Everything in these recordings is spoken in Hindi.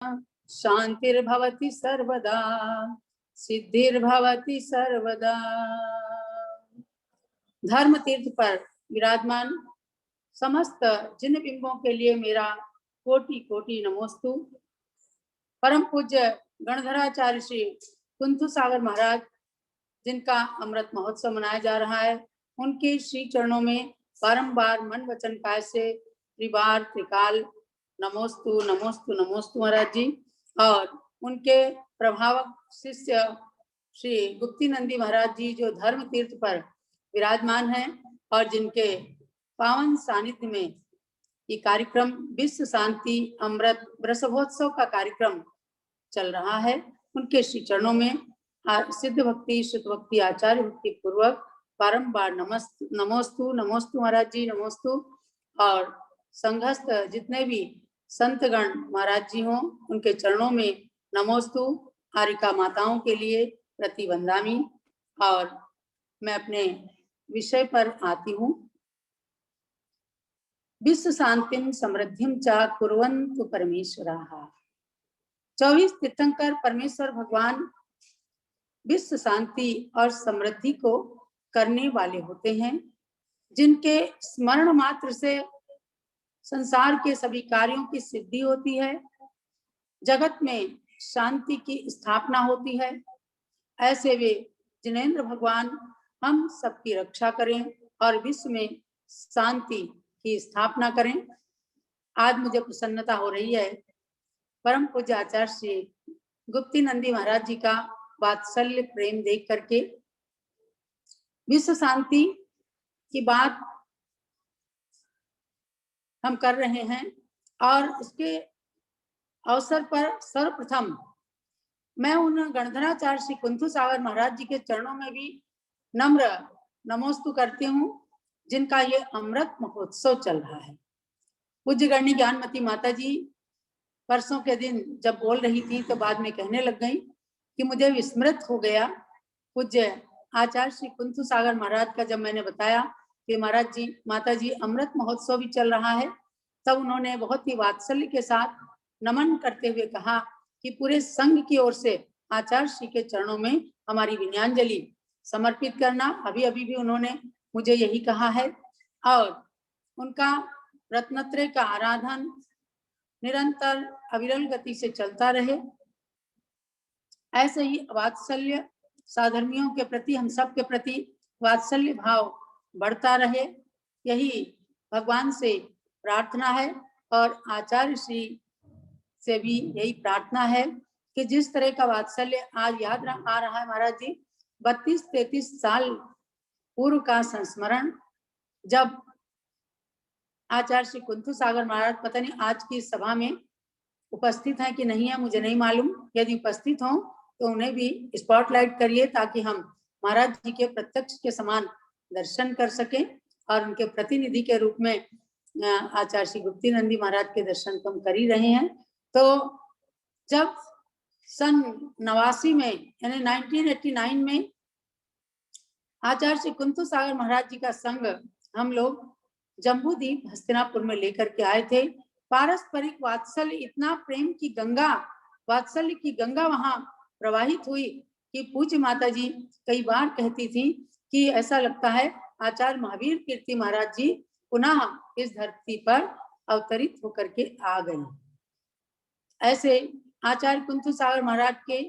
शांतिर्भवति सर्वदा, सिद्धिर्भवति सर्वदा। धर्म तीर्थ पर विराजमान समस्त जिन बिंबों के लिए मेरा कोटि कोटि नमोस्तु। परम पूज्य गणधराचार्य श्री कुंथु सागर महाराज, जिनका अमृत महोत्सव मनाया जा रहा है, उनके श्री चरणों में बारंबार मन वचन काय से त्रिबार त्रिकाल नमोस्तु नमोस्तु नमोस्तु महाराज जी। और उनके प्रभावक शिष्य श्री गुप्ती नंदी महाराज जी, जो धर्म तीर्थ पर विराजमान हैं और जिनके पावन सानिध्य में ये कार्यक्रम विश्व शांति अमृत वृषभोत्सव का कार्यक्रम चल रहा है, उनके श्री चरणों में सिद्ध भक्ति शुद्ध भक्ति आचार्य भक्ति पूर्वक बारंबार नमोस्तु नमोस्तु महाराज जी नमोस्तु। और संघस्थ जितने भी संतगण महाराज जी हों, उनके चरणों में नमोस्तु। आरिका माताओं के लिए प्रतिवंदामी। और मैं अपने विषय पर आती हूँ। विश्व शांतिम समृद्धिम चा कुर्वन्तु परमेश्वराः। 24 तीर्थंकर परमेश्वर भगवान विश्व शांति और समृद्धि को करने वाले होते हैं, जिनके स्मरण मात्र से संसार के सभी कार्यों की सिद्धि होती है, जगत में शांति की स्थापना होती है। ऐसे वे जिनेंद्र भगवान हम सबकी रक्षा करें और विश्व में शांति की स्थापना करें। आज मुझे प्रसन्नता हो रही है परम पूज्य आचार्य श्री गुप्ती नंदी महाराज जी का वात्सल्य प्रेम देख करके। विश्व शांति की बात हम कर रहे हैं और उसके अवसर पर सर्वप्रथम मैं उन गणधराचार्य श्री कुंथु सागर महाराज जी के चरणों में भी नम्र नमोस्तु करती हूँ, जिनका ये अमृत महोत्सव चल रहा है। पूज्य गणनी ज्ञानमती माता जी परसों के दिन जब बोल रही थी तो बाद में कहने लग गई कि मुझे विस्मृत हो गया। पूज्य आचार्य श्री कुंथु सागर महाराज का जब मैंने बताया कि महाराज जी माता जी अमृत महोत्सव भी चल रहा है, तब उन्होंने बहुत ही वात्सल्य के साथ नमन करते हुए कहा कि पूरे संघ की ओर से आचार्य श्री के चरणों में हमारी विनयांजलि समर्पित करना। अभी अभी भी उन्होंने मुझे यही कहा है। और उनका रत्नत्रय का आराधन निरंतर अविरल गति से चलता रहे। ऐसे ही वात्सल्य साधर्मियों के प्रति, हम सब के प्रति वात्सल्य भाव बढ़ता रहे, यही भगवान से प्रार्थना है। और आचार्य श्री से भी यही प्रार्थना है कि जिस तरह का वात्सल्य आज याद आ रहा है महाराज जी, 32-33 साल पूर्व का संस्मरण, जब आचार्य श्री कुंथु सागर महाराज, पता नहीं आज की सभा में उपस्थित हैं कि नहीं है, मुझे नहीं मालूम। यदि उपस्थित हों तो उन्हें भी स्पॉटलाइट करिए ताकि हम महाराज जी के प्रत्यक्ष के समान दर्शन कर सकें और उनके प्रतिनिधि के रूप में आचार्य श्री गुप्ती नंदी महाराज के दर्शन तो हम कर ही रहे हैं। तो जब सन 89 में यानी 1989 में आचार्य श्री कुंथु सागर महाराज जी का संघ हम लोग जम्बूद्वीप हस्तिनापुर में लेकर के आए थे। पारस्परिक वात्सल्य, इतना प्रेम की गंगा, वात्सल्य की गंगा वहां प्रवाहित हुई कि पूज्य माता जी कई बार कहती थी कि ऐसा लगता है आचार्य महावीर कीर्ति महाराज जी पुनः इस धरती पर अवतरित होकर के आ गए। ऐसे आचार्य कुंथु सागर महाराज के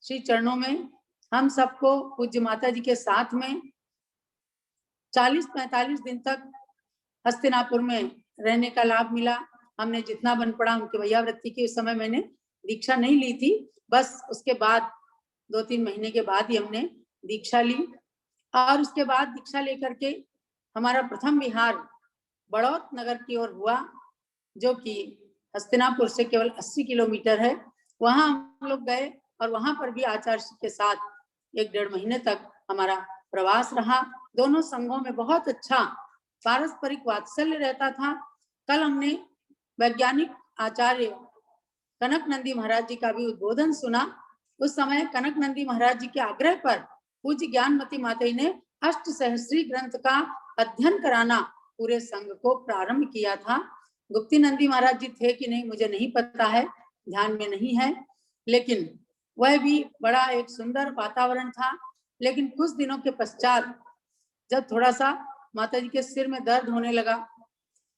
श्री चरणों में हम सबको पूज्य माता जी के साथ में 40-45 दिन तक हस्तिनापुर में रहने का लाभ मिला। हमने जितना बन पड़ा, उनके भैयावृत्ति की उस समय मैंने दीक्षा नहीं ली थी, बस उसके बाद 2-3 महीने के बाद ही हमने दीक्षा ली। और उसके बाद दीक्षा लेकर के हमारा प्रथम विहार बड़ौत नगर की ओर हुआ, जो कि हस्तिनापुर से केवल 80 किलोमीटर है। वहां हम लोग गए और वहां पर भी आचार्य के साथ 1-1.5 महीने तक हमारा प्रवास रहा। दोनों संघों में बहुत अच्छा पारस्परिक वात्सल्य रहता था। कल हमने वैज्ञानिक आचार्य कनक नंदी महाराज जी का भी उद्बोधन सुना। उस समय कनक नंदी महाराज जी के आग्रह पर पूज्य ज्ञानमती माता जी ने अष्टसहस्री ग्रंथ का अध्ययन कराना पूरे संघ को प्रारंभ किया था। गुप्ती नंदी महाराज जी थे कि नहीं मुझे नहीं पता है, ध्यान में नहीं है, लेकिन वह भी बड़ा एक सुंदर वातावरण था। लेकिन कुछ दिनों के पश्चात जब थोड़ा सा माता जी के सिर में दर्द होने लगा,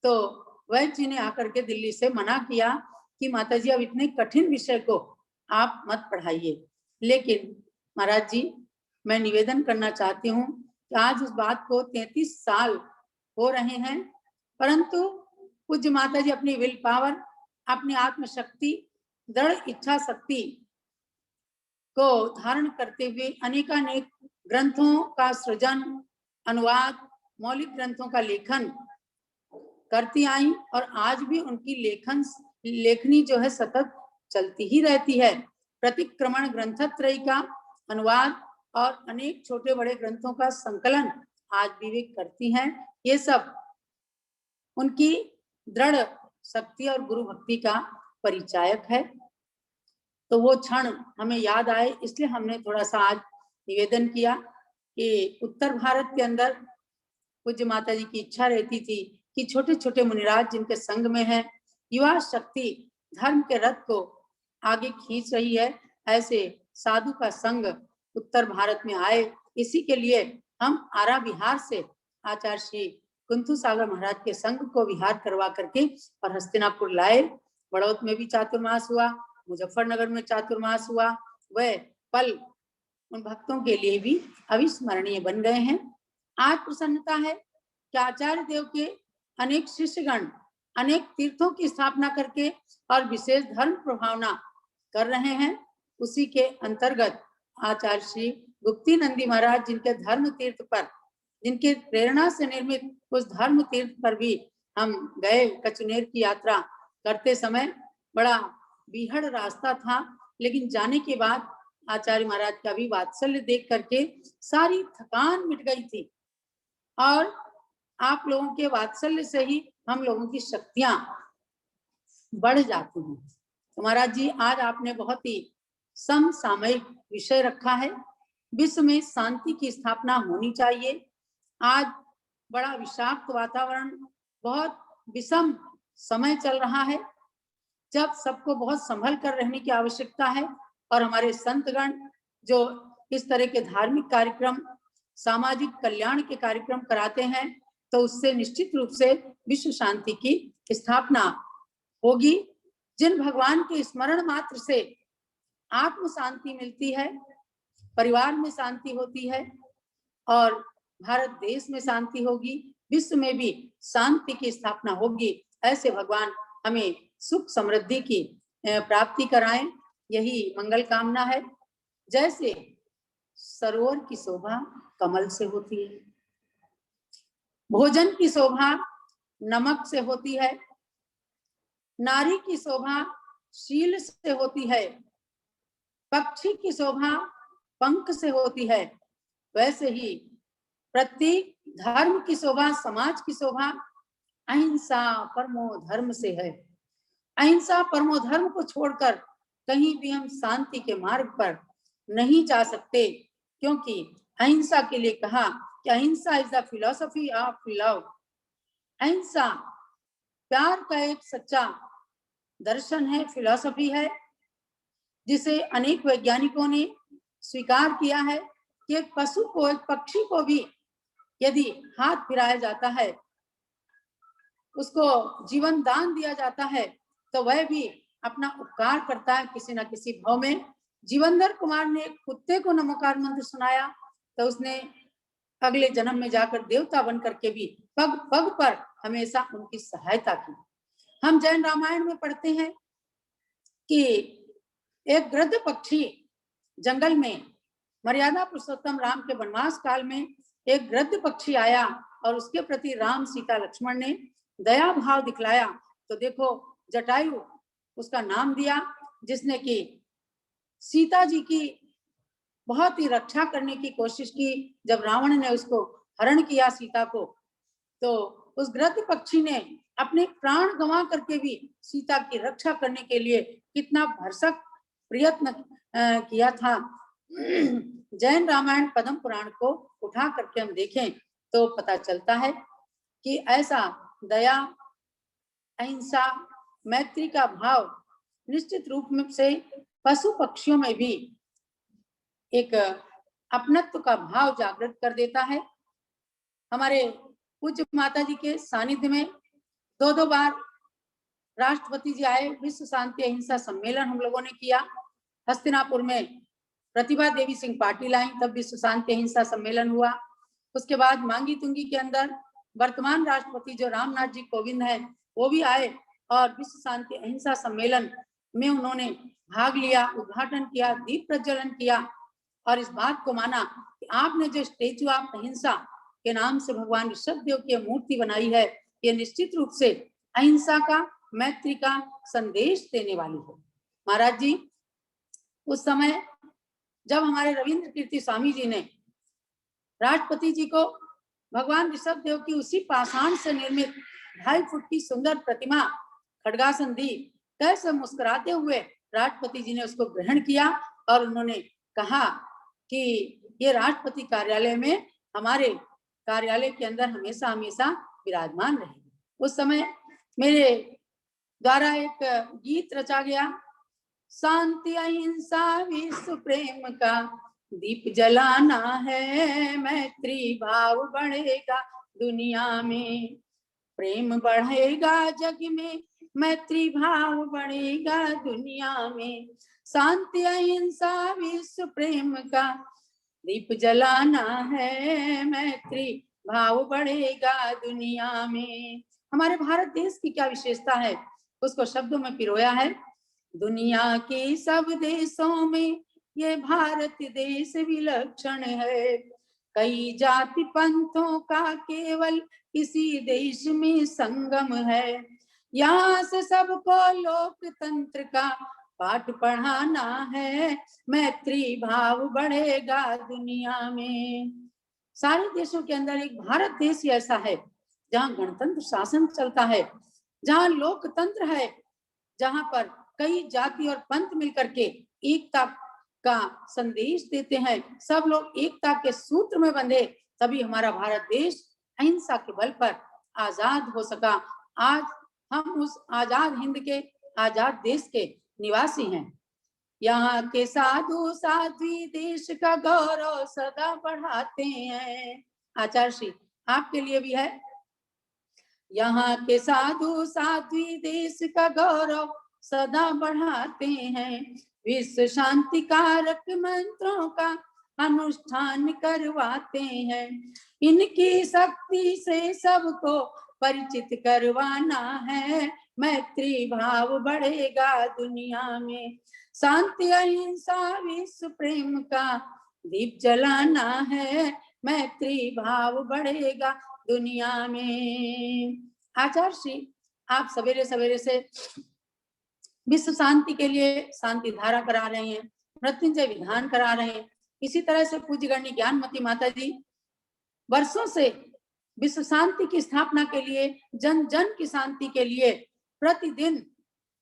तो वैद्य जी ने आकर के दिल्ली से मना किया कि माता जी अब इतने कठिन विषय को आप मत पढ़ाइए। लेकिन महाराज जी, मैं निवेदन करना चाहती हूँ कि आज उस बात को 33 साल हो रहे हैं, परंतु पूज्य माता जी अपनी विल पावर, अपनी आत्मशक्ति, दृढ़ इच्छा शक्ति को धारण करते हुए अनेकानेक ग्रंथों का सृजन, अनुवाद, मौलिक ग्रंथों का लेखन करती आई और आज भी उनकी लेखनी जो है सतत चलती ही रहती है। प्रतिक्रमण ग्रंथत्रय का अनुवाद और अनेक छोटे बड़े ग्रंथों का संकलन आज भी वे करती हैं। ये सब उनकी दृढ़ शक्ति और गुरु भक्ति का परिचायक है। तो वो क्षण हमें याद आए, इसलिए हमने थोड़ा सा आज निवेदन किया कि उत्तर भारत के अंदर पूज्य माता जी की इच्छा रहती थी कि छोटे छोटे मुनिराज जिनके संग में है, युवा शक्ति धर्म के रथ को आगे खींच रही है, ऐसे साधु का संग उत्तर भारत में आए। इसी के लिए हम आरा बिहार से आचार्य श्री कुंथु सागर महाराज के संग को विहार करवा करके और हस्तिनापुर लाए। बड़ौत में भी चातुर्मास हुआ, मुजफ्फरनगर में चातुर्मास हुआ। वह पल उन भक्तों के लिए भी अविस्मरणीय बन गए हैं। आज प्रसन्नता है कि आचार्य देव के अनेक शिष्यगण अनेक तीर्थों की स्थापना करके और विशेष धर्म प्रभावना कर रहे हैं। उसी के अंतर्गत आचार्य श्री गुप्ती नंदी महाराज, जिनके धर्म तीर्थ पर, जिनके प्रेरणा से निर्मित उस धर्म तीर्थ पर भी हम गए। कचनेर की यात्रा करते समय बड़ा बीहड़ रास्ता था, लेकिन जाने के बाद आचार्य महाराज का भी वात्सल्य देख करके सारी थकान मिट गई थी। और आप लोगों के वात्सल्य से ही हम लोगों की शक्तियां बढ़ जाती हैं। तो महाराज जी, आज आपने बहुत ही समसामयिक विषय रखा है। विश्व में शांति की स्थापना होनी चाहिए। आज बड़ा विषाक्त वातावरण, बहुत विषम समय चल रहा है, जब सबको बहुत संभल कर रहने की आवश्यकता है। और हमारे संतगण जो इस तरह के धार्मिक कार्यक्रम, सामाजिक कल्याण के कार्यक्रम कराते हैं, तो उससे निश्चित रूप से विश्व शांति की स्थापना होगी। जिन भगवान के स्मरण मात्र से आत्म शांति मिलती है, परिवार में शांति होती है और भारत देश में शांति होगी, विश्व में भी शांति की स्थापना होगी। ऐसे भगवान हमें सुख समृद्धि की प्राप्ति कराएं, यही मंगल कामना है। जैसे सरोवर की शोभा कमल से होती है, भोजन की शोभा नमक से होती है, नारी की शोभा शील से होती है, पक्षी की शोभा पंख से होती है, वैसे ही प्रत्येक धर्म की शोभा, समाज की शोभा अहिंसा परमो धर्म से है। अहिंसा परमो धर्म को छोड़कर कहीं भी हम शांति के मार्ग पर नहीं जा सकते, क्योंकि अहिंसा के लिए कहा कि अहिंसा is the philosophy of love. अहिंसा प्यार का एक सच्चा दर्शन है, फिलॉसफी है, जिसे अनेक वैज्ञानिकों ने स्वीकार किया है कि एक पशु को, एक पक्षी को भी यदि हाथ फिराया जाता है, उसको जीवन दान दिया जाता है, तो वह भी अपना उपकार करता है किसी न किसी भाव में। जीवनधर कुमार ने कुत्ते को नमोकार मंत्र सुनाया, तो उसने अगले जन्म में जाकर देवता बन करके भी पग पग पर हमेशा उनकी सहायता की। हम जैन रामायण में पढ़ते हैं कि एक गृध्र पक्षी जंगल में, मर्यादा पुरुषोत्तम राम के वनवास काल में एक गृध्र पक्षी आया और उसके प्रति राम, सीता, लक्ष्मण ने दया भाव दिखलाया। तो देखो, जटायु उसका नाम दिया, जिसने कि सीता जी की बहुत ही रक्षा करने की कोशिश की। जब रावण ने उसको हरण किया सीता को, तो उस गृध्र पक्षी ने अपने प्राण गंवा करके भी सीता की रक्षा करने के लिए कितना भरसक प्रयत्न किया था। जैन रामायण पद्म पुराण को उठा करके हम देखें तो पता चलता है कि ऐसा दया, अहिंसा, मैत्री का भाव निश्चित रूप में से पशु पक्षियों में भी एक अपनत्व का भाव जागृत कर देता है। हमारे पूज्य माता जी के सानिध्य में दो बार राष्ट्रपति जी आए, विश्व शांति अहिंसा सम्मेलन हम लोगों ने किया। हस्तिनापुर में प्रतिभा देवी सिंह पाटिल आई, तब विश्व शांति अहिंसा सम्मेलन हुआ। उसके बाद मांगी तुंगी के अंदर वर्तमान राष्ट्रपति जो रामनाथ जी कोविंद है वो भी आए और विश्व शांति अहिंसा सम्मेलन में उन्होंने भाग लिया, उद्घाटन किया, दीप प्रज्वलन किया और इस बात को माना कि आपने जो स्टेचू ऑफ अहिंसा के नाम से भगवान ऋषभदेव की मूर्ति बनाई है, ये निश्चित रूप से अहिंसा का, मैत्री का संदेश देने वाली है। महाराज जी उस समय जब हमारे रविंद्र कीर्ति स्वामी जी ने राष्ट्रपति जी को भगवान ऋषभदेव की उसी पाषाण से निर्मित 2.5 फुट की सुंदर प्रतिमा खड्गासन दी, कैसे मुस्कुराते हुए राष्ट्रपति जी ने उसको ग्रहण किया और उन्होंने कहा कि ये राष्ट्रपति कार्यालय में, हमारे कार्यालय के अंदर हमेशा हमेशा विराजमान रहेगी। उस समय मेरे द्वारा एक गीत रचा गया, शांति अहिंसा विश्व प्रेम का दीप जलाना है, मैत्री भाव बढ़ेगा दुनिया में, प्रेम बढ़ेगा जग में, मैत्री भाव बढ़ेगा दुनिया में, शांति अहिंसा विश्व प्रेम का दीप जलाना है, मैत्री भाव बढ़ेगा दुनिया में। हमारे भारत देश की क्या विशेषता है उसको शब्दों में पिरोया है। दुनिया के सब देशों में ये भारत देश विलक्षण है, कई जाति पंथों का केवल किसी देश में संगम है, यहाँ से सबको लोकतंत्र का पाठ पढ़ाना है, मैत्री भाव बढ़ेगा दुनिया में। सारे देशों के अंदर एक भारत देश ही ऐसा है जहाँ गणतंत्र शासन चलता है, जहाँ लोकतंत्र है, जहाँ पर कई जाति और पंथ मिलकर के एकता का संदेश देते हैं, सब लोग एकता के सूत्र में बंधे, तभी हमारा भारत देश अहिंसा के बल पर आजाद हो सका। आज हम उस आजाद हिंद के, आजाद देश के निवासी हैं। यहाँ के साधु साध्वी देश का गौरव सदा बढ़ाते हैं। आचार्य श्री आपके लिए भी है। यहाँ के साधु साध्वी देश का गौरव सदा बढ़ाते हैं, विश्व शांति कारक मंत्रों का अनुष्ठान करवाते हैं, इनकी शक्ति से सबको परिचित करवाना है, मैत्री भाव बढ़ेगा दुनिया में, शांति अहिंसा विश्व प्रेम का दीप जलाना है, मैत्री भाव बढ़ेगा दुनिया में। आचार्य श्री आप सवेरे सवेरे से विश्व शांति के लिए शांति धारा करा रहे हैं, मृत्युंजय विधान करा रहे हैं। इसी तरह से पूज्य गणनी ज्ञानमती माता जी वर्षों से विश्व शांति की स्थापना के लिए, जन जन की शांति के लिए प्रतिदिन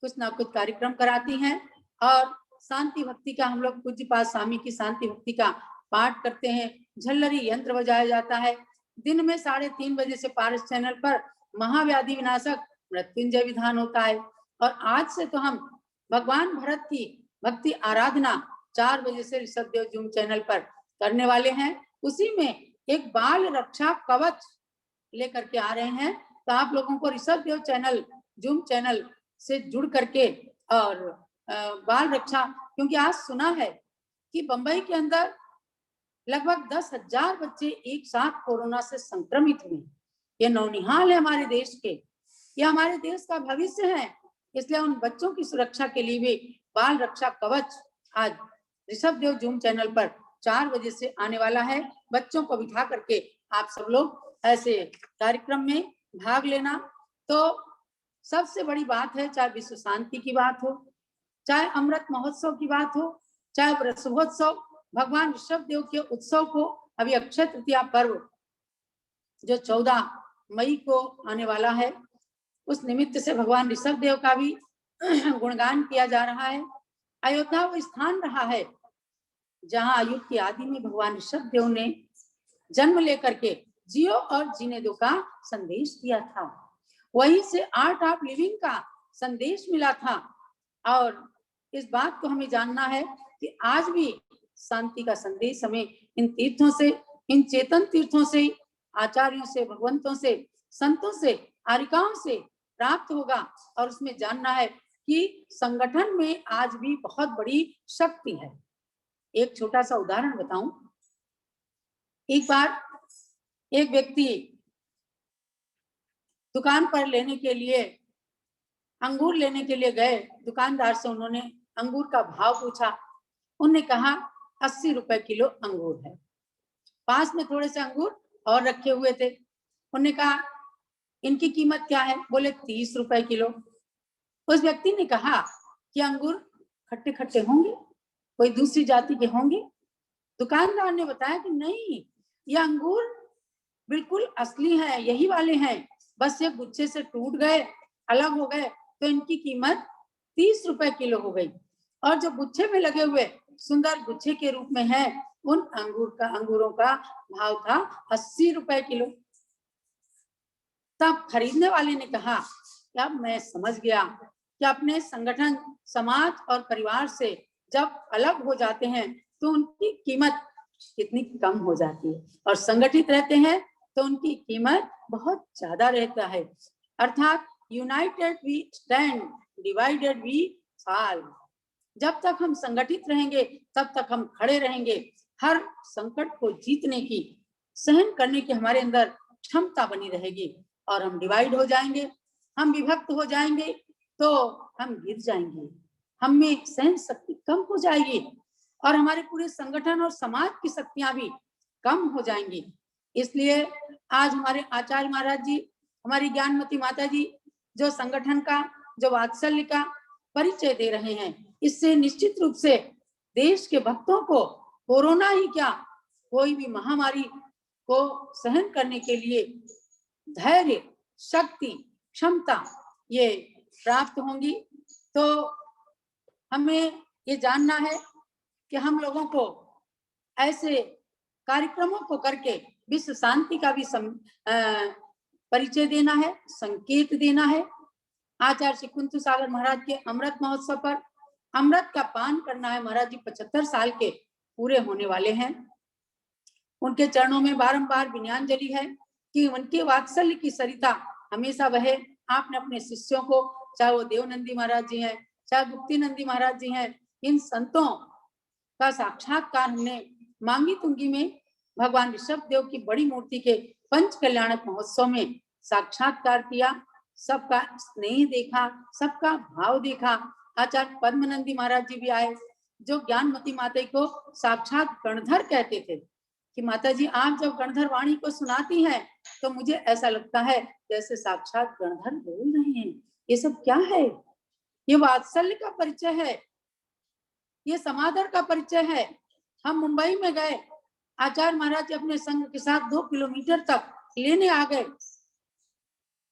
कुछ ना कुछ कार्यक्रम कराती हैं और शांति भक्ति का हम लोग पूज्य पाद स्वामी की शांति भक्ति का पाठ करते हैं। झल्लरी यंत्र बजाया जाता है। दिन में 3:30 बजे से पारस चैनल पर महाव्याधि विनाशक मृत्युंजय विधान होता है और आज से तो हम भगवान भरत की भक्ति आराधना 4 बजे से ऋषभदेव जूम चैनल पर करने वाले हैं। उसी में एक बाल रक्षा कवच लेकर के आ रहे हैं, तो आप लोगों को ऋषभदेव चैनल जूम चैनल से जुड़ करके और बाल रक्षा, क्योंकि आज सुना है कि बंबई के अंदर लगभग 10,000 बच्चे एक साथ कोरोना से संक्रमित हुए। ये नौनिहाल है हमारे देश के, ये हमारे देश का भविष्य है, इसलिए उन बच्चों की सुरक्षा के लिए भी बाल रक्षा कवच आज ऋषभदेव जूम चैनल पर 4 बजे से आने वाला है। बच्चों को बिठा करके आप सब लोग ऐसे कार्यक्रम में भाग लेना। तो सबसे बड़ी बात है, चाहे विश्व शांति की बात हो, चाहे अमृत महोत्सव की बात हो, चाहे वृषभोत्सव, भगवान ऋषभदेव के उत्सव को, अभी अक्षय तृतीया पर्व जो 14 मई को आने वाला है, उस निमित्त से भगवान ऋषभदेव का भी गुणगान किया जा रहा है। अयोध्या वो स्थान रहा है जहां युग की आदि में भगवान ऋषभदेव ने जन्म लेकर के जियो और जीने दो का संदेश दिया था। वहीं से आर्ट ऑफ लिविंग का संदेश मिला था। और इस बात को हमें जानना है कि आज भी शांति का संदेश हमें इन तीर्थों से, इन चेतन तीर्थों से, आचार्यों से, भगवंतों से, संतों से, आरिकाओं से प्राप्त होगा। और उसमें जानना है कि संगठन में आज भी बहुत बड़ी शक्ति है। एक छोटा सा उदाहरण बताऊं। एक बार एक व्यक्ति दुकान पर लेने के लिए, अंगूर लेने के लिए गए। दुकानदार से उन्होंने अंगूर का भाव पूछा। उन्होंने कहा 80 रुपए किलो अंगूर है। पास में थोड़े से अंगूर और रखे हुए थे। उन्होंने कहा इनकी कीमत क्या है? बोले 30 रुपए किलो। उस व्यक्ति ने कहा कि अंगूर खट्टे खट्टे होंगे, कोई दूसरी जाति के होंगे। दुकानदार ने बताया कि नहीं, ये अंगूर बिल्कुल असली है, यही वाले हैं, बस ये गुच्छे से टूट गए, अलग हो गए, तो इनकी कीमत 30 रुपए किलो हो गई। और जो गुच्छे में लगे हुए सुंदर गुच्छे के रूप में है, उन अंगूरों का भाव था 80 रुपए किलो। तब खरीदने वाले ने कहा कि अब मैं समझ गया कि अपने संगठन, समाज और परिवार से जब अलग हो जाते हैं तो उनकी कीमत कितनी कम हो जाती है, और संगठित रहते हैं तो उनकी कीमत बहुत ज्यादा रहता है। अर्थात united we stand, divided we fall. जब तक हम संगठित रहेंगे तब तक हम खड़े रहेंगे। हर संकट को जीतने की, सहन करने की हमारे अंदर क्षमता बनी रहेगी। और हम डिवाइड हो जाएंगे, हम विभक्त हो जाएंगे तो हम गिर जाएंगे, हम में सहन शक्ति कम हो जाएगी और हमारे पूरे संगठन और समाज की शक्तियां भी कम हो जाएंगी। इसलिए आज हमारे आचार्य महाराज जी, हमारी ज्ञानमती माता जी जो संगठन का, जो वात्सल्य का परिचय दे रहे हैं, इससे निश्चित रूप से देश के भक्तों को कोरोना ही क्या, कोई भी महामारी को सहन करने के लिए धैर्य, शक्ति, क्षमता ये प्राप्त होंगी। तो हमें ये जानना है कि हम लोगों को ऐसे कार्यक्रमों को करके विश्व शांति का भी परिचय देना है, संकेत देना है। आचार्य श्री कुंतु सागर महाराज के अमृत महोत्सव पर अमृत का पान करना है। महाराज जी 75 साल के पूरे होने वाले हैं। उनके चरणों में बारंबार विनयांजलि है कि उनके वात्सल्य की सरिता हमेशा बहे। आपने अपने शिष्यों को, चाहे वो देवनंदी महाराज जी हैं, चाहे गुप्ती नंदी महाराज जी हैं, इन संतों का साक्षात्कार हमने मांगी तुंगी में भगवान ऋषभ देव की बड़ी मूर्ति के पंच कल्याणक महोत्सव में साक्षात्कार किया। सबका स्नेह देखा, सबका भाव देखा। आचार्य पद्मनंदी महाराज जी भी आए, जो ज्ञानमती माता को साक्षात गणधर कहते थे कि माता जी आप जब गणधर वाणी को सुनाती हैं तो मुझे ऐसा लगता है जैसे साक्षात गणधर बोल रहे हैं। ये सब क्या है? ये वात्सल्य का परिचय है, ये समादर का परिचय है। हम मुंबई में गए, आचार्य महाराज अपने संघ के साथ 2 किलोमीटर तक लेने आ गए।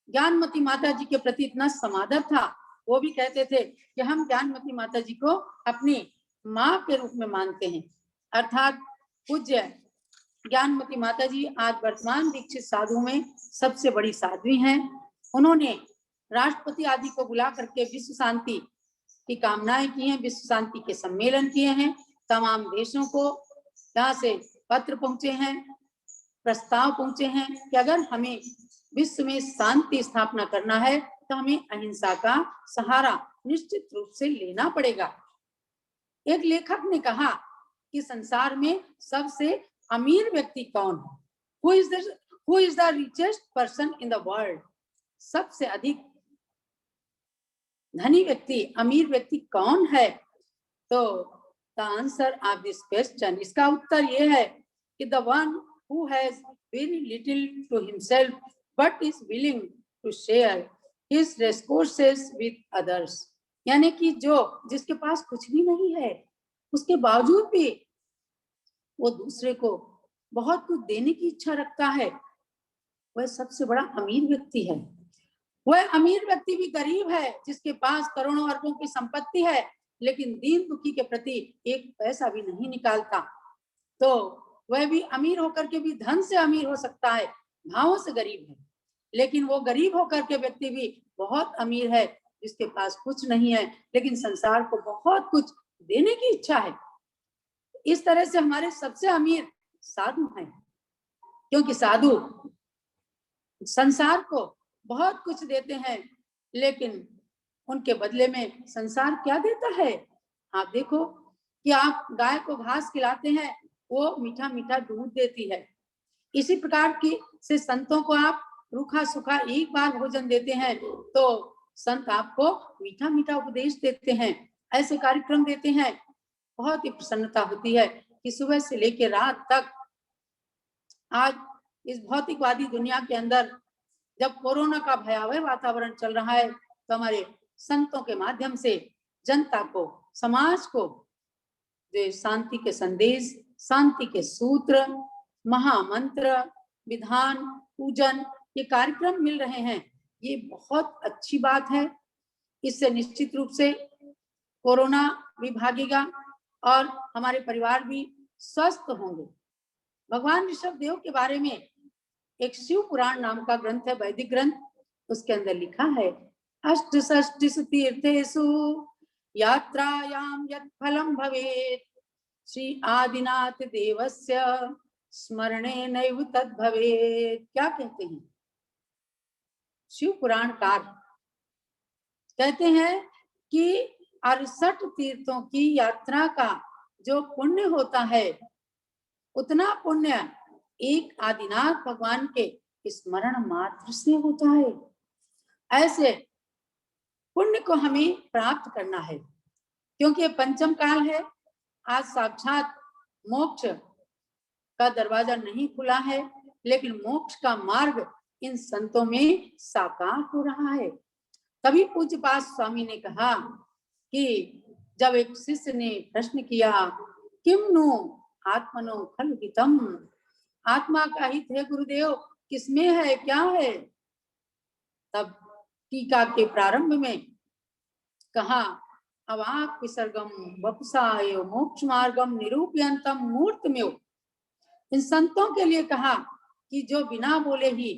ज्ञानमती माता जी के प्रति इतना समादर था, वो भी कहते थे कि हम ज्ञानमती माता जी को अपनी माँ के रूप में मानते हैं। अर्थात पूज्य ज्ञानमती माता जी आज वर्तमान दीक्षित साधु में सबसे बड़ी साध्वी हैं। उन्होंने राष्ट्रपति आदि को बुला करके विश्व शांति की कामनाएं की हैं, विश्व शांति के सम्मेलन किए हैं। तमाम देशों को यहाँ से पत्र पहुंचे हैं, प्रस्ताव पहुंचे हैं कि अगर हमें विश्व में शांति स्थापना करना है तो हमें अहिंसा का सहारा निश्चित रूप से लेना पड़ेगा। एक लेखक ने कहा कि संसार में सबसे अमीर व्यक्ति कौन है? Who is the richest person in the world? सबसे अधिक धनी व्यक्ति, अमीर व्यक्ति कौन है? तो the answer of this question, इसका उत्तर ये है कि the one who has very little to himself but is willing to share his resources with others। यानी कि जिसके पास कुछ भी नहीं है, उसके बावजूद भी वो दूसरे को बहुत कुछ देने की इच्छा रखता है, वह सबसे बड़ा अमीर व्यक्ति है। वह अमीर व्यक्ति भी गरीब है, जिसके पास करोड़ों अरबों की संपत्ति है, लेकिन दीन दुखी के प्रति एक पैसा भी नहीं निकालता। तो वह भी अमीर होकर के भी धन से अमीर हो सकता है, भावों से गरीब है। लेकिन वो गरीब होकर के व्यक्ति भी बहुत अमीर है, जिसके पास कुछ नहीं है लेकिन संसार को बहुत कुछ देने की इच्छा है। इस तरह से हमारे सबसे अमीर साधु हैं, क्योंकि साधु संसार को बहुत कुछ देते हैं, लेकिन उनके बदले में संसार क्या देता है? आप देखो कि आप गाय को घास खिलाते हैं, वो मीठा मीठा दूध देती है। इसी प्रकार की से संतों को आप रूखा सूखा एक बार भोजन देते हैं तो संत आपको मीठा मीठा उपदेश देते हैं, ऐसे कार्यक्रम देते हैं। बहुत ही प्रसन्नता होती है कि सुबह से लेकर रात तक आज इस भौतिकवादी दुनिया के अंदर जब कोरोना का भयावह वातावरण चल रहा है तो हमारे संतों के माध्यम से जनता को, समाज को जो शांति के संदेश, शांति के सूत्र, महामंत्र, विधान, पूजन, ये कार्यक्रम मिल रहे हैं, ये बहुत अच्छी बात है। इससे निश्चित रूप से कोरोना भी भागेगा और हमारे परिवार भी स्वस्थ होंगे। भगवान ऋषभ देव के बारे में एक शिव पुराण नाम का ग्रंथ है, वैदिक ग्रंथ, उसके अंदर लिखा है अष्टषष्टिषु तीर्थेषु यात्रायां यत् फलं भवेत् श्री आदिनाथ देवस्य स्मरणे नैव तद् भवेत्। क्या कहते हैं शिव पुराणकार? कहते हैं कि 68 तीर्थों की यात्रा का जो पुण्य होता है उतना पुण्य एक आदिनाथ भगवान के स्मरण मात्र से होता है। ऐसे पुण्य को हमें प्राप्त करना है, क्योंकि पंचम काल है। आज साक्षात मोक्ष का दरवाजा नहीं खुला है, लेकिन मोक्ष का मार्ग इन संतों में साकार हो रहा है। तभी पूज्यपाद स्वामी ने कहा कि जब एक शिष्य ने प्रश्न किया किम नु आत्मनो खलु हितम, आत्मा का हित है गुरुदेव किसमें है, क्या है? तब टीका के प्रारंभ में कहा अवाक विसर्गम वपुसाय मोक्ष मार्गम निरूपयंतम मूर्तमेव। इन संतों के लिए कहा कि जो बिना बोले ही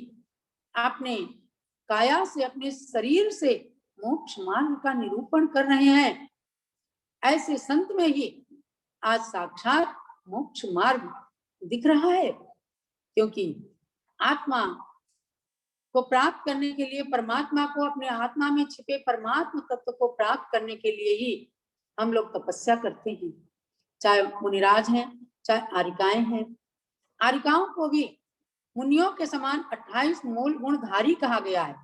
अपने काया से, अपने शरीर से मोक्ष मार्ग का निरूपण कर रहे हैं, ऐसे संत में ही आज साक्षात मोक्ष मार्ग दिख रहा है। क्योंकि आत्मा को प्राप्त करने के लिए, परमात्मा को, अपने आत्मा में छिपे परमात्मा तत्व को प्राप्त करने के लिए ही हम लोग तपस्या करते हैं। चाहे मुनिराज हैं, चाहे आरिकाएं हैं। आरिकाओं को भी मुनियों के समान 28 मूल गुणधारी कहा गया है।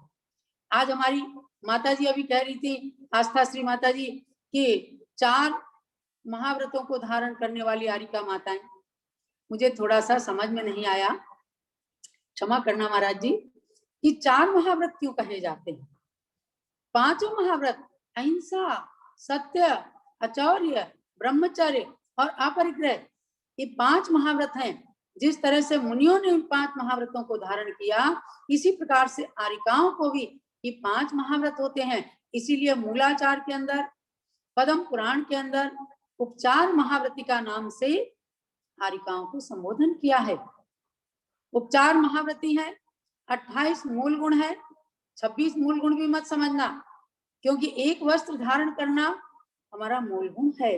आज हमारी माता जी अभी कह रही थी, आस्था श्री माता जी, कि 4 महाव्रतों को धारण करने वाली आरिका माताएं। मुझे थोड़ा सा समझ में नहीं आया, क्षमा करना महाराज जी, कि 4 महाव्रत क्यों कहे जाते हैं? 5 महाव्रत अहिंसा, सत्य, अचौर्य, ब्रह्मचर्य और अपरिग्रह, ये 5 महाव्रत हैं। जिस तरह से मुनियों ने इन 5 महाव्रतों को धारण किया, इसी प्रकार से आरिकाओं को भी ये 5 महाव्रत होते हैं। इसीलिए मूलाचार के अंदर, पद्म पुराण के अंदर उपचार महाव्रतिका नाम से आरिकाओं को संबोधन किया है। उपचार महाव्रती है, 28 मूल गुण है, 26 मूल गुण भी मत समझना, क्योंकि एक वस्त्र धारण करना हमारा मूल गुण है।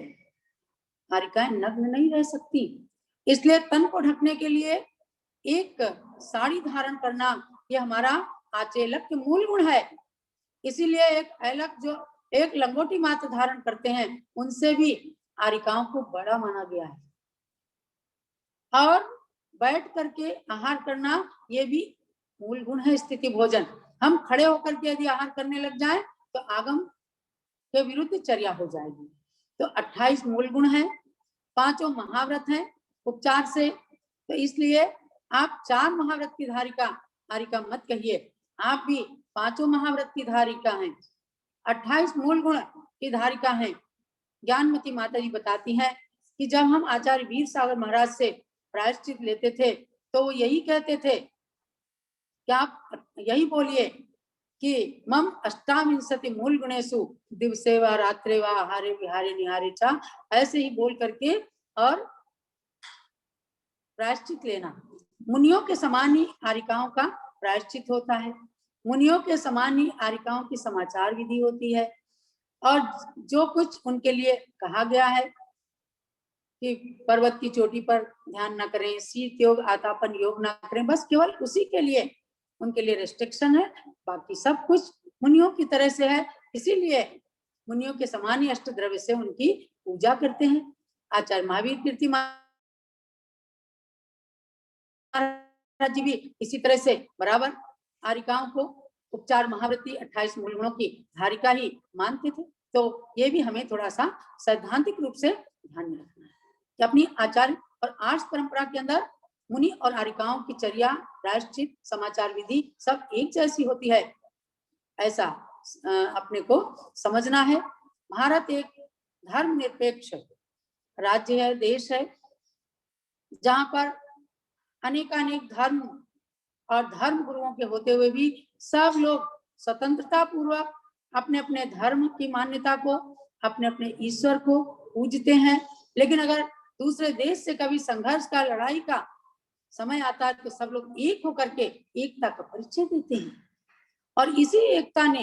आरिकाएं नग्न नहीं रह सकती, इसलिए तन को ढकने के लिए एक साड़ी धारण करना ये हमारा आचेलक के मूल गुण है। इसीलिए एक ऐलक जो एक लंगोटी मात्र धारण करते हैं, उनसे भी आरिकाओं को बड़ा माना गया है। और बैठ करके आहार करना ये भी मूल गुण है, स्थिति भोजन। हम खड़े होकर के यदि आहार करने लग जाएं तो आगम के विरुद्ध चर्या हो जाएगी। तो 28 मूल गुण हैं, 5 महाव्रत हैं उपचार से। तो इसलिए आप 4 महाव्रत की धारिका आरिका मत कहिए, आप भी 5 महाव्रत की धारिका हैं, 28 मूल गुण की धारिका हैं। ज्ञानमती माता जी बताती हैं कि जब हम आचार्य वीर सागर महाराज से प्रायश्चित लेते थे तो वो यही कहते थे कि आप यही बोलिए कि मम अष्टाविंशति मूल गुणेषु दिवसे व रात्रे व आहारे विहारे निहारे चा, ऐसे ही बोल करके और प्रायश्चित लेना। मुनियों के समान ही आरिकाओं का प्रायश्चित होता है। मुनियों के समान ही आरिकाओं की समाचार विधि होती है, और जो कुछ उनके लिए कहा गया है कि पर्वत की चोटी पर ध्यान न करें, शीत योग आतापन योग ना करें, बस केवल उसी के लिए उनके लिए रेस्ट्रिक्शन है, बाकी सब कुछ मुनियों की तरह से है। इसीलिए मुनियों के समान ही अष्ट द्रव्य से उनकी पूजा करते हैं। आचार्य महावीर कीर्ति महाराज जी भी इसी तरह से बराबर आरिकाओं को उपचार महाव्रती 28 मूल गुणों की धारिका ही मानते थे। तो ये भी हमें थोड़ा सा सैद्धांतिक रूप से ध्यान में रखना है कि अपनी आचार्य और आर्ष परंपरा के अंदर मुनि और आरिकाओं की चर्या, प्रायश्चित, समाचार विधि सब एक जैसी होती है, ऐसा अपने को समझना है। भारत एक धर्मनिरपेक्ष राज्य है, देश है, जहां पर अनेकानेक धर्म और धर्म गुरुओं के होते हुए भी सब लोग स्वतंत्रता पूर्वक अपने अपने धर्म की मान्यता को, अपने अपने ईश्वर को पूजते हैं। लेकिन अगर दूसरे देश से कभी संघर्ष का, लड़ाई का समय आता है तो सब लोग एक होकर के एकता का परिचय देते हैं, और इसी एकता ने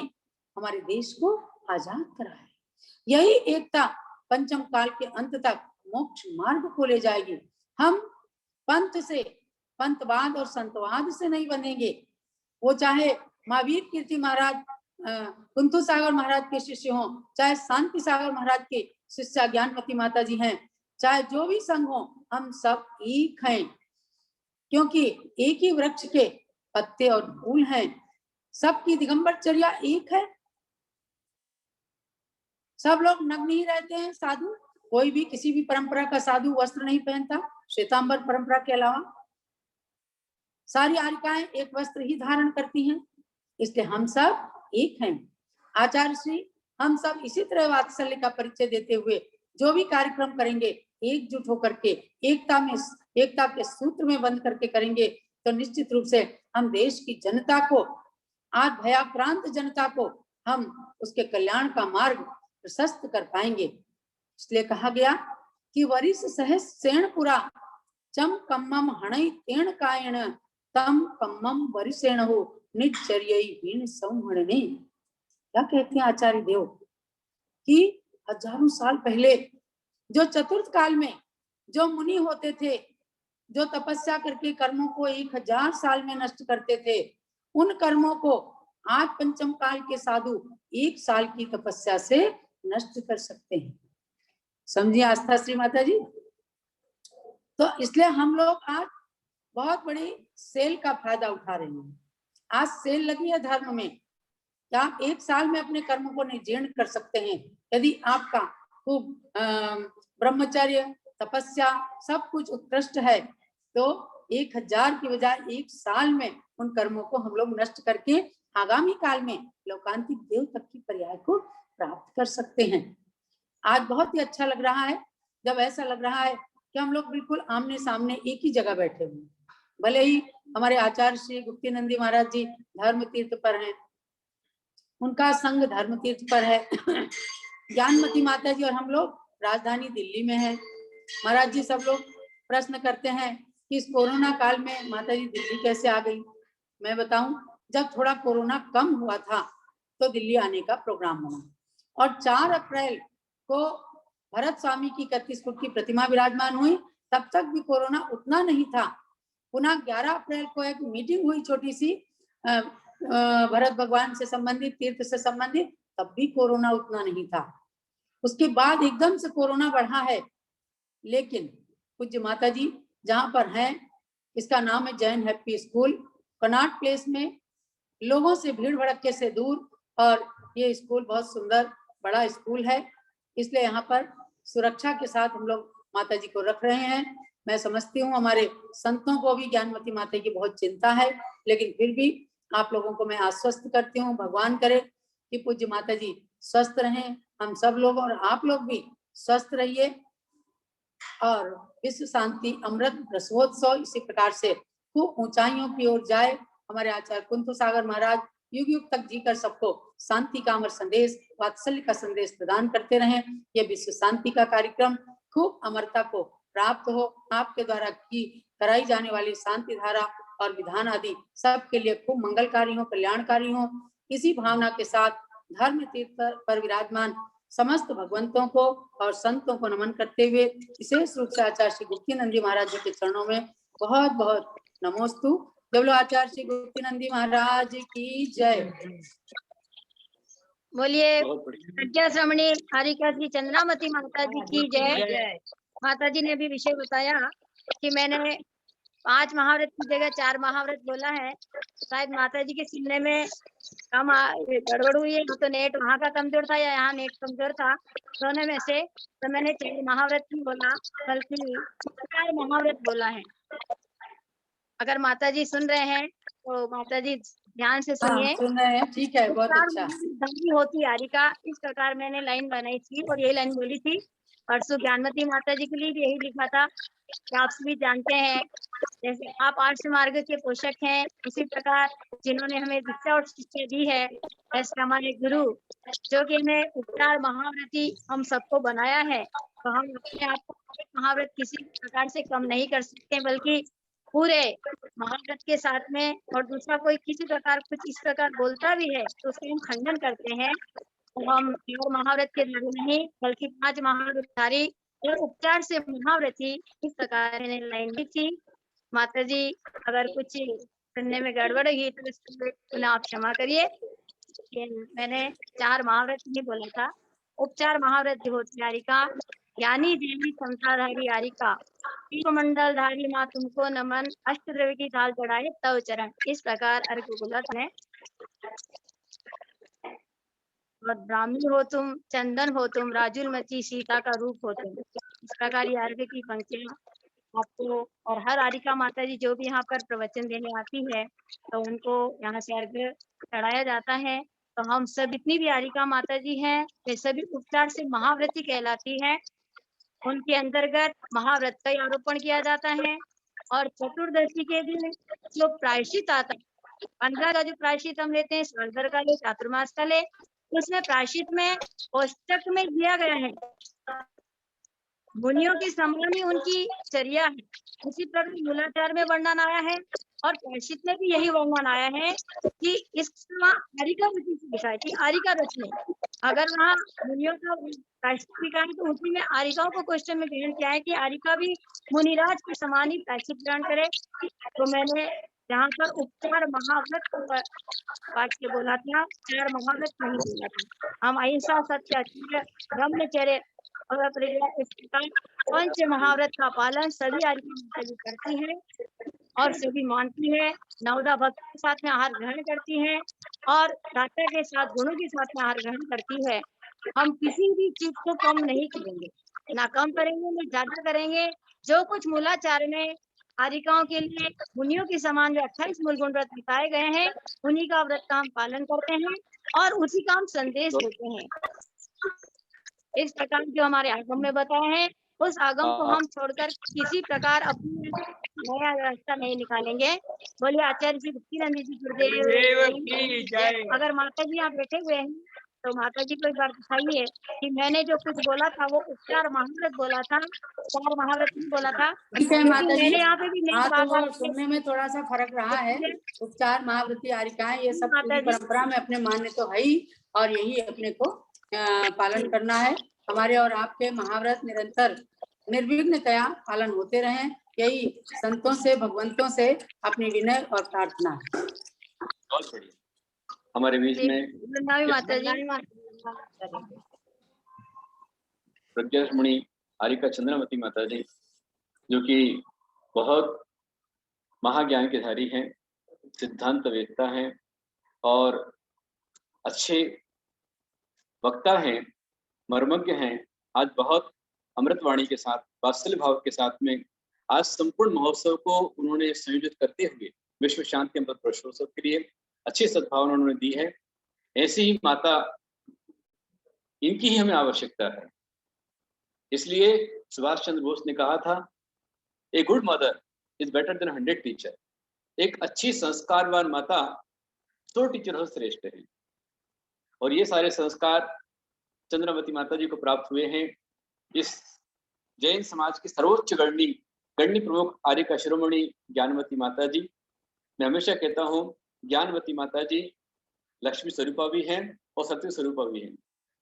हमारे देश को आजाद करा है। यही एकता पंचम काल के अंत तक मोक्ष मार्ग को ले जाएगी। हम पंथ से, पंथवाद और संतवाद से नहीं बनेंगे। वो चाहे महावीर कीर्ति महाराज कुंथु सागर महाराज के शिष्य हों, चाहे शांति सागर महाराज के शिष्या ज्ञानमती माता जी हैं, चाहे जो भी संघ हो, हम सब एक हैं, क्योंकि एक ही वृक्ष के पत्ते और फूल हैं। सबकी दिगंबरचर्या एक है। सब लोग नग्न ही रहते हैं। साधु, कोई भी किसी भी परंपरा का साधु वस्त्र नहीं पहनता श्वेतांबर परंपरा के अलावा। सारी आरिकाएं एक वस्त्र ही धारण करती हैं, इसलिए हम सब एक हैं। आचार्य श्री हम सब इसी तरह वात्सल्य का परिचय देते हुए जो भी कार्यक्रम करेंगे, एकजुट होकर के एकता के सूत्र में बंध करके करेंगे, तो निश्चित रूप से हम देश की जनता को, आज भयाक्रांत जनता को, हम उसके कल्याण का मार्ग प्रशस्त कर पाएंगे। इसलिए कहा गया कि वरिष्ठ सहस सेणपुरा चम कम्मम हणई तेण कायण तम कम्मम वरिषेण हो निचर्यई हीन संहरणे। क्या कहते हैं आचार्य देव कि हजारों साल पहले जो चतुर्थ काल में जो मुनि होते थे, जो तपस्या करके कर्मों को 1000 साल में नष्ट करते थे, उन कर्मों को आज पंचम काल के साधु 1 साल की तपस्या से नष्ट कर सकते हैं। समझिए आस्था श्री माता जी। तो इसलिए हम लोग आज बहुत बड़ी सेल का फायदा उठा रहे हैं। आज सेल लगी है धर्म में, आप 1 साल में अपने कर्मों को निर्जीर्ण कर सकते हैं। यदि आपका खूब ब्रह्मचर्य, तपस्या सब कुछ उत्कृष्ट है, तो 1000 की बजाय 1 साल में उन कर्मों को हम लोग नष्ट करके आगामी काल में लोकांतिक देव तक की पर्याय को प्राप्त कर सकते हैं। आज बहुत ही अच्छा लग रहा है जब ऐसा लग रहा है कि हम लोग बिल्कुल आमने सामने एक ही जगह बैठे हुए। भले ही हमारे आचार्य श्री गुप्तीनंदी महाराज जी धर्म तीर्थ पर हैं, उनका संग धर्म तीर्थ पर है, ज्ञानमती माता जी और हम लोग राजधानी दिल्ली में है। महाराज जी सब लोग प्रश्न करते हैं कि इस कोरोना काल में माता जी दिल्ली कैसे आ गई। मैं बताऊं, जब थोड़ा कोरोना कम हुआ था तो दिल्ली आने का प्रोग्राम बना, और 4 अप्रैल को भरत स्वामी की 31 फुट की प्रतिमा विराजमान हुई। तब तक भी कोरोना उतना नहीं था। पुनः 11 अप्रैल को एक मीटिंग हुई छोटी सी भरत भगवान से संबंधित, तीर्थ से संबंधित, तब भी कोरोना उतना नहीं था। उसके बाद एकदम से कोरोना बढ़ा है। लेकिन पूज्य माता जी जहां पर हैं, इसका नाम है Jain happy school, Connaught place में, लोगों से भीड़ भड़के से दूर, और ये स्कूल बहुत सुंदर बड़ा स्कूल है। इसलिए यहाँ पर सुरक्षा के साथ हम लोग माता जी को रख रहे हैं। मैं समझती हूँ हमारे संतों को भी ज्ञानमती माता की बहुत चिंता है, लेकिन फिर भी आप लोगों को मैं आश्वस्त करती हूँ, भगवान करे कि पूज्य माता जी स्वस्थ रहें, हम सब लोग और आप लोग भी स्वस्थ रहिए, और विश्व शांति अमृत रसोत्सव इसी प्रकार से खूब ऊंचाइयों की ओर जाए। हमारे आचार्य कुंथु सागर महाराज युग युग तक जीकर सबको शांति का अमर संदेश, वात्सल्य का संदेश प्रदान करते रहें। यह विश्व शांति का कार्यक्रम खूब अमरता को प्राप्त हो। आपके द्वारा की कराई जाने वाली शांति धारा और विधान आदि सबके लिए खूब मंगलकारी हो, कल्याणकारी हो। इसी भावना के साथ धर्म तीर्थ पर विराजमान समस्त भगवंतों को और संतों को नमन करते हुए विशेष रूप से आचार्य श्री गुप्तीनंद जी महाराज जी के चरणों में बहुत बहुत नमोस्तु। जब लो आचार्य श्री गुप्तीनंद जी महाराज की जय। बोलिए प्रज्ञा श्रमणी हारिका श्री चंद्रामती माता जी की जय। माता जी ने अभी विषय बताया कि मैंने 5 महाव्रत की जगह 4 महाव्रत बोला है। शायद माता जी के सुनने में कम गड़बड़ हुई है, तो नेट वहाँ का कमजोर था या यहाँ नेट कमजोर था, दोनों में से। तो मैंने 4 महाव्रत नहीं बोला बल्कि 4 महाव्रत बोला है। अगर माता जी सुन रहे हैं तो माता जी ध्यान से सुनिए। सुन रहे हैं, ठीक है, बहुत अच्छा। धनी होती हारिका, इस प्रकार मैंने लाइन बनाई थी और यही लाइन बोली थी। परसों ज्ञानमती माता जी के लिए भी यही लिखा था कि आप सभी जानते हैं जैसे आप आर्ष मार्ग के पोषक हैं, उसी प्रकार जिन्होंने हमें दीक्षा और शिक्षा दी है ऐसे हमारे गुरु जो कि हमें उपचार महाव्रती हम सबको बनाया है, तो हम अपने आप को महाव्रत किसी प्रकार से कम नहीं कर सकते, बल्कि पूरे महाव्रत के साथ में। और दूसरा कोई किसी प्रकार कुछ इस प्रकार बोलता भी है तो उसका हम खंडन करते हैं। तो हम केवल महाव्रत के धारी नहीं बल्कि 5 महाव्रतधारी और उपचार से महाव्रती, इस प्रकार ने लाइन दी थी। माता जी अगर कुछ सुनने में गड़बड़ हुई तो इसमें आप क्षमा करिए। मैंने 4 महाव्रत नहीं बोला था, उपचार महाव्रत होती हारिका, ज्ञानी देवी संसारधारी हारिका, मंडल धारी माँ तुमको नमन, अष्ट द्रव्य की थाल चढ़ाए तव चरण, इस प्रकार अर्घ बोला है। और ब्राह्मी हो तुम, चंदन हो तुम, राजुल मची सीता का रूप हो तुम, इस प्रकार ये अर्घ की पंक्तियां आपको और हर हारिका माता जी जो भी यहाँ पर प्रवचन देने आती है तो उनको यहाँ से अर्घ चढ़ाया जाता है। तो हम सब इतनी भी हारिका माता जी हैं वे सभी उपचार से महाव्रती कहलाती है। उनके अंतर्गत महाव्रत का आरोपण किया जाता है। और चतुर्दशी के दिन जो प्रायश्चित आता है, 15 का जो प्रायश्चित हम लेते हैं, स्वर्धर का ले, चातुर्मास का ले, उसमें प्रायश्चित में कोष्टक में दिया गया है मुनियों के समान ही उनकी चर्या है, उसी प्रकार मूलाचार में वर्णन आया है और प्रायश्चित में भी यही वर्णन आया है कि इसका आरिका रचना लिखा है कि आरिका रचना। अगर वहाँ मुनियों का प्रायश्चित लिखा है तो उसी में आरिकाओं को क्वेश्चन में ग्रहण किया है कि आरिका भी मुनिराज के समान ही प्रायश्चित ग्रहण करे। तो मैंने जहाँ पर उपचार महाव्रत वाक्य बोला था, 4 महाव्रत नहीं बोला था। हम अहिंसा, सत्य, अहिंसा, ब्रह्मचर्य और इस प्रकार 5 महाव्रत का पालन सभी आरिका माता जी करती है और सभी मानती है। नवदा भक्त के साथ में आहार ग्रहण करती है और दाता के साथ गुणों के साथ में आहार ग्रहण करती है। हम किसी भी चीज को कम नहीं करेंगे, ना कम करेंगे ना ज्यादा करेंगे। जो कुछ मूलाचार में आरिकाओं के लिए मुनियों के समान जो 28 मूल गुण व्रत बताए गए हैं, उन्हीं का व्रत का हम पालन करते हैं और उसी का हम संदेश देते हैं। इस प्रकार जो हमारे आगम में बताया है उस आगम को हम छोड़कर किसी प्रकार अपनी नया रास्ता नहीं निकालेंगे। बोलिए आचार्य जी गुप्तीनंद जी गुरुदेव की जय। अगर माता जी यहाँ बैठे हुए हैं तो माता जी को एक बार बताइए कि मैंने जो कुछ बोला था वो उपचार महाव्रत बोला था, 4 महाव्रत नहीं बोला था। ठीक है माता जी, मैंने यहाँ पे भी तो सुनने में थोड़ा सा फर्क रहा है। उपचार महाव्रती हारिकाएं ये सब पूरी परंपरा में अपने मान्य तो है ही और यही अपने को पालन करना है। हमारे और आपके महाव्रत निरंतर निर्विघ्नतया पालन होते रहे, यही संतों से भगवंतों से अपनी विनय और प्रार्थना है। बहुत बढ़िया। हमारे बीच में माता जी प्रज्ञामणि हारिका चंद्रामती माता जी जो कि बहुत महाज्ञान के धारी हैं, सिद्धांत वेदता हैं और अच्छे वक्ता हैं, मर्मज्ञ हैं। आज बहुत अमृतवाणी के साथ, वात्सल्य भाव के साथ में आज संपूर्ण महोत्सव को उन्होंने संयोजित करते हुए विश्व शांति अमृत वर्षोत्सव के लिए अच्छी सद्भावना उन्होंने दी है। ऐसी ही माता, इनकी ही हमें आवश्यकता है। इसलिए सुभाष चंद्र बोस ने कहा था, a good mother is better than 100 teacher. एक अच्छी संस्कारवान माता 100 टीचर से श्रेष्ठ है। और ये सारे संस्कार चंद्रावती माता जी को प्राप्त हुए हैं इस जैन समाज की सर्वोच्च गणनी प्रमुख आर्यका शिरोमणि ज्ञानवती माता जी मैं हमेशा कहता हूँ ज्ञानवती माता जी लक्ष्मी स्वरूपा भी हैं और सत्य स्वरूपा भी हैं,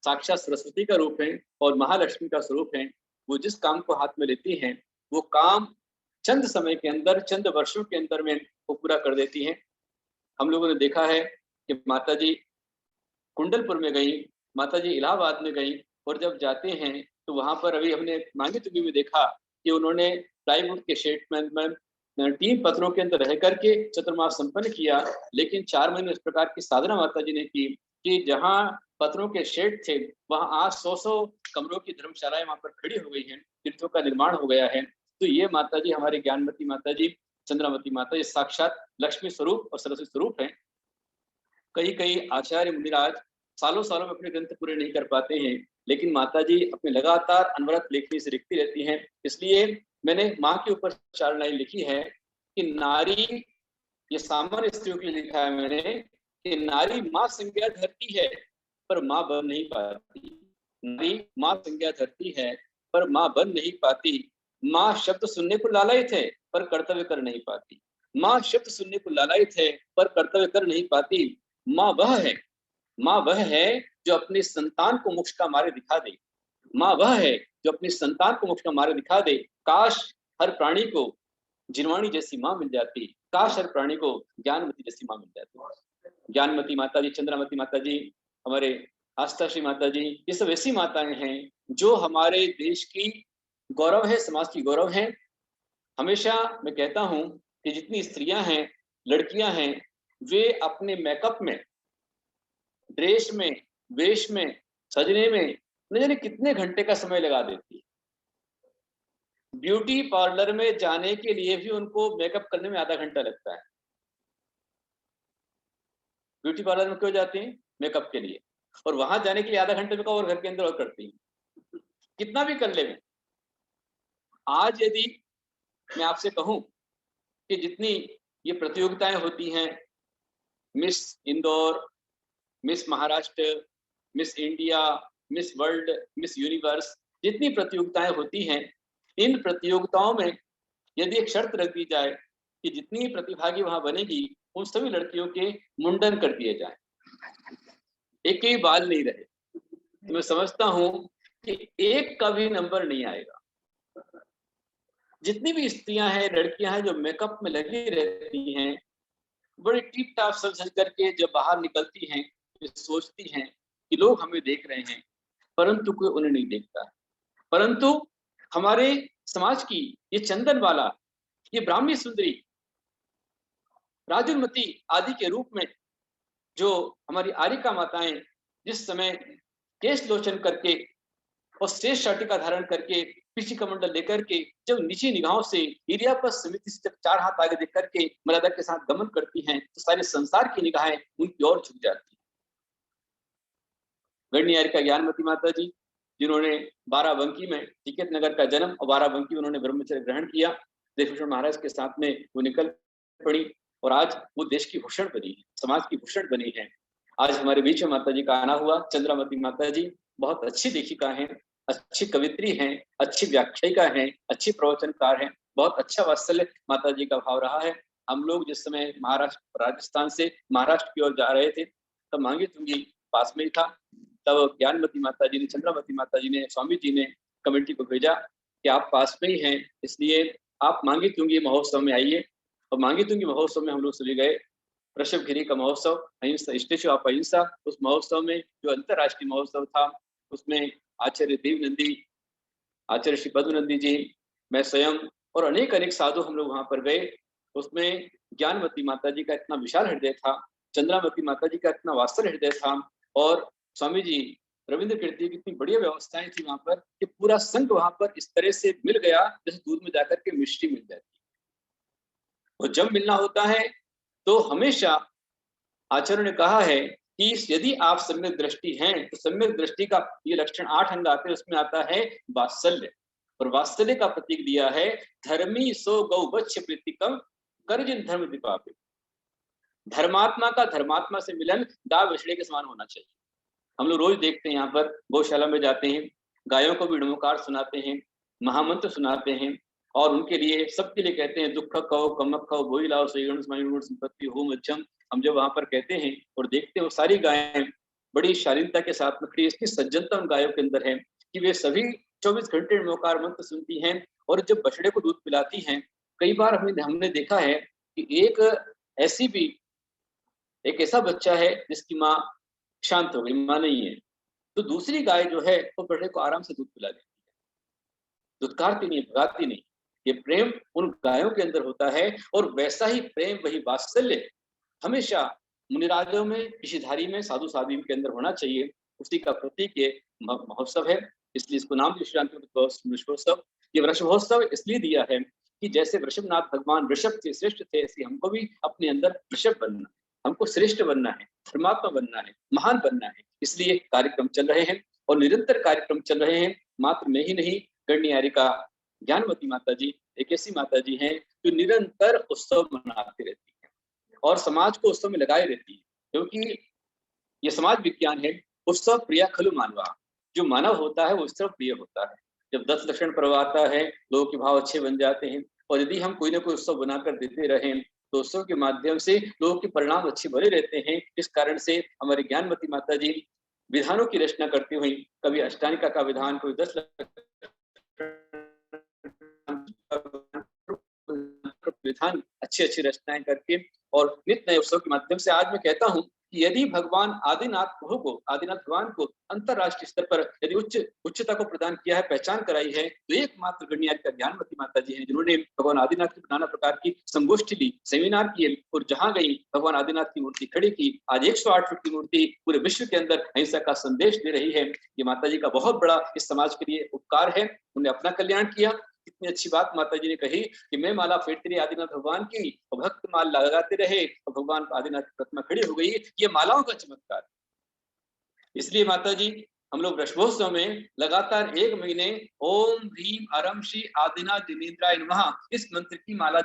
साक्षात सरस्वती का रूप है और महालक्ष्मी का स्वरूप है। वो जिस काम को हाथ में लेती हैं वो काम चंद समय के अंदर, चंद वर्षों के अंदर में वो पूरा कर देती हैं। हम लोगों ने देखा है कि माता जी कुंडलपुर में गई, माता जी इलाहाबाद में गई, और जब जाते हैं तो वहां पर अभी हमने मांगी तुंगी में देखा कि उन्होंने प्लाईवुड के शेड में 3 पत्रों के अंदर रह करके चतुर्मास संपन्न किया। लेकिन 4 महीने इस प्रकार की साधना माता जी ने की कि जहां पत्रों के शेड थे वहां आज 100 कमरों की धर्मशालाएं वहां पर खड़ी हो गई हैं, तीर्थों का निर्माण हो गया है। तो ये माता जी, हमारी ज्ञानवती माता जी, चंद्रावती माता जी साक्षात लक्ष्मी स्वरूप और सरस्वती स्वरूप है। कई कई आचार्य मुनिराज सालों सालों में अपने ग्रंथ पूरे नहीं कर पाते हैं, लेकिन माता जी अपने लगातार अनवरत लेखनी से लिखती रहती हैं। इसलिए मैंने माँ के ऊपर 4 लाइन लिखी है कि नारी, ये सामान्य स्त्रियों के लिए लिखा है मैंने, कि नारी माँ संज्ञा धरती है पर माँ बन नहीं पाती। नारी माँ संज्ञा धरती है पर माँ बन नहीं पाती। माँ शब्द सुनने को लालायित है पर कर्तव्य कर नहीं पाती। माँ शब्द सुनने को लालायित है पर कर्तव्य कर नहीं पाती। माँ वह है जो अपने संतान को मोक्ष का मार्ग दिखा दे। माँ वह है जो अपने संतान को मोक्ष का मार्ग दिखा दे। काश हर प्राणी को जिनवाणी जैसी माँ मिल जाती, काश हर प्राणी को ज्ञानवती जैसी माँ मिल जाती। ज्ञानवती माता जी, चंद्रावती माता जी, हमारे आस्था श्री माता जी, ये सब ऐसी माताएं हैं जो हमारे देश की गौरव है, समाज की गौरव है। हमेशा मैं कहता हूं कि जितनी स्त्रियां हैं, लड़कियां हैं, वे अपने मेकअप में, ड्रेस में, वेश में, सजने में न जाने कितने घंटे का समय लगा देती है। ब्यूटी पार्लर में जाने के लिए भी उनको मेकअप करने में आधा घंटा लगता है। ब्यूटी पार्लर में क्यों जाती हैं? मेकअप के लिए। और वहां जाने के लिए आधा घंटे में और घर के अंदर और करती हैं, कितना भी कर ले। आज यदि मैं आपसे कहूं कि जितनी ये प्रतियोगिताएं होती हैं, miss Indore, miss Maharashtra, miss India, miss world, miss universe, जितनी प्रतियोगिताएं होती हैं, इन प्रतियोगिताओं में यदि एक शर्त रख दी जाए कि जितनी प्रतिभागी वहां बनेगी उन सभी लड़कियों के मुंडन कर दिए जाए, एक ही बाल नहीं रहे, तो मैं समझता हूं कि एक का भी नंबर नहीं आएगा। जितनी भी स्त्रियां हैं, लड़कियां हैं जो मेकअप में लगी रहती हैं, बड़ी टिप टाप सज करके जब बाहर निकलती हैं, सोचती हैं कि लोग हमें देख रहे हैं, परंतु कोई उन्हें नहीं देखता। परंतु हमारे समाज की ये चंदनवाला, ये ब्राह्मी सुंदरी, राजुमती आदि के रूप में जो हमारी आरिका माताएं जिस समय केश लोचन करके और शेष शाटिका धारण करके, पीछे कमंडल लेकर के, जब नीची निगाहों से इरियापस समिति से जब 4 हाथ आगे देख करके मर्यादा के साथ गमन करती हैं, तो सारे संसार की निगाहें उनकी ओर झुक जाती हैं। गणनी आरिका ज्ञानवती माता जी, जिन्होंने बाराबंकी में टिकट नगर का जन्म और बाराबंकी उन्होंने ब्रह्मचर्य ग्रहण किया, देवभूषण महाराज के साथ में वो निकल पड़ी और आज वो देश की भूषण बनी है, समाज की भूषण बनी है। आज हमारे बीच में माता जी का आना हुआ। चंद्रावती माता जी बहुत अच्छी लेखिका हैं, अच्छी कवित्री हैं, अच्छी व्याख्यायिका हैं, अच्छी प्रवचनकार हैं। बहुत अच्छा वात्सल्य माता जी का भाव रहा है। हम लोग जिस समय महाराष्ट्र, राजस्थान से महाराष्ट्र की ओर जा रहे थे, तब मांगी तुंगी पास में ही था। तब ज्ञानवती माता जी ने, चंद्रावती माता जी ने, स्वामी जी ने कमेटी को भेजा कि आप पास में ही हैं, इसलिए आप मांगी तुंगी महोत्सव में आइए। और मांगी तुंगी महोत्सव में हम लोग सभी गए। वृषभगिरी का महोत्सव, अहिंसा, स्टेचू ऑफ अहिंसा, उस महोत्सव में जो अंतरराष्ट्रीय महोत्सव था, उसमें आचार्य देवनंदी, आचार्य श्री पद्मनंदी जी, मैं स्वयं और अनेक अनेक साधु हम लोग वहां पर गए। उसमें ज्ञानवती माता जी का इतना विशाल हृदय था, चंद्रावती माता जी का इतना वात्सल्य हृदय था, और स्वामी जी रविंद्र कीर्ति की इतनी बढ़िया व्यवस्थाएं थी वहां पर कि पूरा संघ वहां पर इस तरह से मिल गया जैसे दूध में जाकर के मिष्टी मिल जाती है। और जब मिलना होता है तो हमेशा आचार्य ने कहा है कि यदि आप सम्यक दृष्टि हैं तो सम्यक दृष्टि का ये लक्षण 8 अंग आते हैं, उसमें आता है वात्सल्य। और वात्सल्य का प्रतीक दिया है धर्मी सो गौ वच्छ प्रीतिकम करजिन धर्म दीपापे। धर्मात्मा का धर्मात्मा से मिलन दाव विछड़े के समान होना चाहिए। हम लोग रोज देखते हैं, यहाँ पर गौशाला में जाते हैं, गायों को भी नमोकार सुनाते हैं, महामंत्र सुनाते हैं, और उनके लिए सबके लिए कहते हैं दुख कहो कमक कहो बोई लाओ सही गण संपत्ति हो मध्यम। हम जब वहां पर कहते हैं और देखते हैं वो सारी गायें बड़ी शालीनता के साथ में खड़ी, इसकी सज्जनता उन गायों के अंदर है कि वे सभी 24 घंटे नौकार मंत्र सुनती हैं और जब बछड़े को दूध पिलाती हैं। कई बार हमने देखा है कि एक ऐसा बच्चा है जिसकी माँ शांत हो गई, माँ नहीं है, तो दूसरी गाय जो है वो बछड़े को आराम से दूध पिला देती है, दुत्कारती नहीं, भगाती नहीं। ये प्रेम उन गायों के अंदर होता है और वैसा ही प्रेम, वही वात्सल्य हमेशा मुनिराजों में, ऋषिधारी में, साधु साध्वी के अंदर होना चाहिए। उसी का प्रतीक ये महोत्सव है, इसलिए इसको नाम वृषभोत्सव। ये वृषभोत्सव इसलिए दिया है कि जैसे वृषभनाथ भगवान वृषभ से श्रेष्ठ थे, ऐसे हमको भी अपने अंदर वृषभ बनना है, हमको श्रेष्ठ बनना है, परमात्मा बनना है, महान बनना है। इसलिए कार्यक्रम चल रहे हैं और निरंतर कार्यक्रम चल रहे हैं। मात्र मैं ही नहीं, गणनियारिका ज्ञानवती माता जी एक ऐसी माता जी हैं जो निरंतर उत्सव मनाती रहती है और समाज को उत्सव में लगाए रहती है, क्योंकि ये समाज विज्ञान है। उत्सव प्रिय खलु मानवा, जो मानव होता है वो उत्सव प्रिय होता है। जब 10 लक्षण पर्व आता है, लोगों के भाव अच्छे बन जाते हैं और यदि हम कोई ना कोई उत्सव बनाकर देते रहें तो उत्सव के माध्यम से लोगों के परिणाम अच्छे बने रहते हैं। इस कारण से हमारी ज्ञानवती माता जी विधानों की रचना करती हुई, कभी अष्टांगिका का विधान, कोई 10 विधान, अच्छी रचनाएं करके और नित्य नए उत्सव के माध्यम से आज मैं कहता हूं कि यदि भगवान आदिनाथ भगवान को अंतरराष्ट्रीय स्तर पर यदि उच्चता को प्रदान किया है, पहचान कराई है, तो एकमात्र गणनियारिका ज्ञानवती माता जी हैं जिन्होंने भगवान आदिनाथ की नाना प्रकार की संगोष्ठी ली, सेमिनार किए और जहां गई भगवान आदिनाथ की मूर्ति खड़ी की। आज 108 फीट की मूर्ति पूरे विश्व के अंदर अहिंसा का संदेश दे रही है। ये माता जी का बहुत बड़ा इस समाज के लिए उपकार है। उन्हें अपना कल्याण किया। कितनी अच्छी बात माता जी ने कही कि मैं माला फेरती रही आदिनाथ भगवान की और भक्त माल लगाते रहे और भगवान आदिनाथ की प्रतिमा खड़ी हो गई। ये मालाओं का चमत्कार। इसलिए माता जी हम लोग वृषभोत्सव में लगातार 1 महीने ओम ह्रीम अरम श्री आदिनाथ दिनेन्द्राय नमः इस मंत्र की माला